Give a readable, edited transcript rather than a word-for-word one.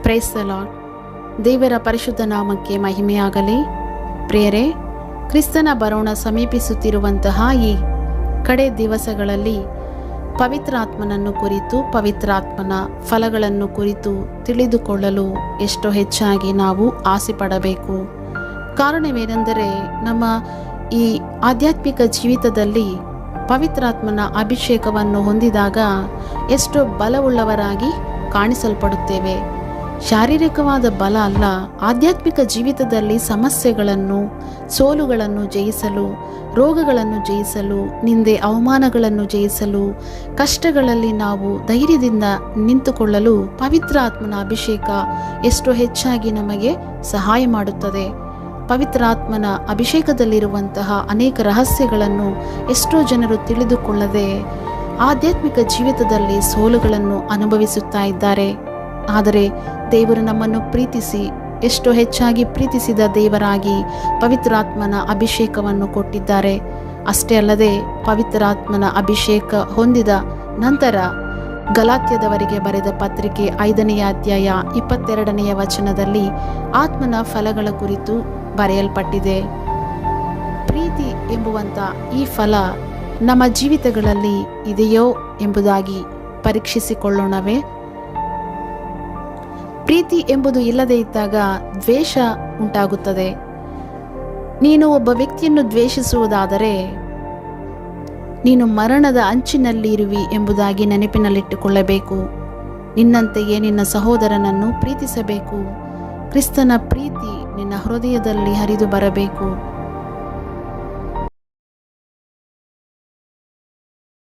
Praise the lord. ದೇವರ ಪರಿಶುದ್ಧ ನಾಮಕ್ಕೆ ಮಹಿಮೆಯಾಗಲಿ. ಪ್ರಿಯರೇ, ಕ್ರಿಸ್ತನ ಬರೋಣ ಸಮೀಪಿಸುತ್ತಿರುವಂತಹ ಈ ಕಡೆ ದಿವಸಗಳಲ್ಲಿ ಪವಿತ್ರಾತ್ಮನನ್ನು ಕುರಿತು, ಪವಿತ್ರಾತ್ಮನ ಫಲಗಳನ್ನು ಕುರಿತು ತಿಳಿದುಕೊಳ್ಳಲು ಎಷ್ಟೋ ಹೆಚ್ಚಾಗಿ ನಾವು ಆಸೆ ಪಡಬೇಕು. ಕಾರಣವೇನೆಂದರೆ, ನಮ್ಮ ಈ ಆಧ್ಯಾತ್ಮಿಕ ಜೀವಿತದಲ್ಲಿ ಪವಿತ್ರಾತ್ಮನ ಅಭಿಷೇಕವನ್ನು ಹೊಂದಿದಾಗ ಎಷ್ಟೋ ಬಲವುಳ್ಳವರಾಗಿ ಕಾಣಿಸಲ್ಪಡುತ್ತೇವೆ. ಶಾರೀರಿಕವಾದ ಬಲ ಅಲ್ಲ, ಆಧ್ಯಾತ್ಮಿಕ ಜೀವಿತದಲ್ಲಿ ಸಮಸ್ಯೆಗಳನ್ನು, ಸೋಲುಗಳನ್ನು ಜಯಿಸಲು, ರೋಗಗಳನ್ನು ಜಯಿಸಲು, ನಿಂದೆ ಅವಮಾನಗಳನ್ನು ಜಯಿಸಲು, ಕಷ್ಟಗಳಲ್ಲಿ ನಾವು ಧೈರ್ಯದಿಂದ ನಿಂತುಕೊಳ್ಳಲು ಪವಿತ್ರಾತ್ಮನ ಅಭಿಷೇಕ ಎಷ್ಟೋ ಹೆಚ್ಚಾಗಿ ನಮಗೆ ಸಹಾಯ ಮಾಡುತ್ತದೆ. ಪವಿತ್ರಾತ್ಮನ ಅಭಿಷೇಕದಲ್ಲಿರುವಂತಹ ಅನೇಕ ರಹಸ್ಯಗಳನ್ನು ಎಷ್ಟೋ ಜನರು ತಿಳಿದುಕೊಳ್ಳದೆ ಆಧ್ಯಾತ್ಮಿಕ ಜೀವಿತದಲ್ಲಿ ಸೋಲುಗಳನ್ನು ಅನುಭವಿಸುತ್ತಾ ಇದ್ದಾರೆ. ಆದರೆ ದೇವರು ನಮ್ಮನ್ನು ಪ್ರೀತಿಸಿ, ಎಷ್ಟೋ ಹೆಚ್ಚಾಗಿ ಪ್ರೀತಿಸಿದ ದೇವರಾಗಿ ಪವಿತ್ರಾತ್ಮನ ಅಭಿಷೇಕವನ್ನು ಕೊಟ್ಟಿದ್ದಾರೆ. ಅಷ್ಟೇ ಅಲ್ಲದೆ ಪವಿತ್ರಾತ್ಮನ ಅಭಿಷೇಕ ಹೊಂದಿದ ನಂತರ ಗಲಾತ್ಯದವರಿಗೆ ಬರೆದ ಪತ್ರಿಕೆ 5ನೇ ಅಧ್ಯಾಯ 22ನೇ ವಚನದಲ್ಲಿ ಆತ್ಮನ ಫಲಗಳ ಕುರಿತು ಬರೆಯಲ್ಪಟ್ಟಿದೆ. ಪ್ರೀತಿ ಎಂಬುವಂಥ ಈ ಫಲ ನಮ್ಮ ಜೀವಿತಗಳಲ್ಲಿ ಇದೆಯೋ ಎಂಬುದಾಗಿ ಪರೀಕ್ಷಿಸಿಕೊಳ್ಳೋಣವೇ? ಪ್ರೀತಿ ಎಂಬುದು ಇಲ್ಲದೇ ಇದ್ದಾಗ ದ್ವೇಷ ಉಂಟಾಗುತ್ತದೆ. ನೀನು ಒಬ್ಬ ವ್ಯಕ್ತಿಯನ್ನು ದ್ವೇಷಿಸುವುದಾದರೆ ನೀನು ಮರಣದ ಅಂಚಿನಲ್ಲಿ ಇರುವಿ ಎಂಬುದಾಗಿ ನೆನಪಿನಲ್ಲಿಟ್ಟುಕೊಳ್ಳಬೇಕು. ನಿನ್ನಂತೆಯೇ ನಿನ್ನ ಸಹೋದರನನ್ನು ಪ್ರೀತಿಸಬೇಕು. ಕ್ರಿಸ್ತನ ಪ್ರೀತಿ ನಿನ್ನ ಹೃದಯದಲ್ಲಿ ಹರಿದು ಬರಬೇಕು.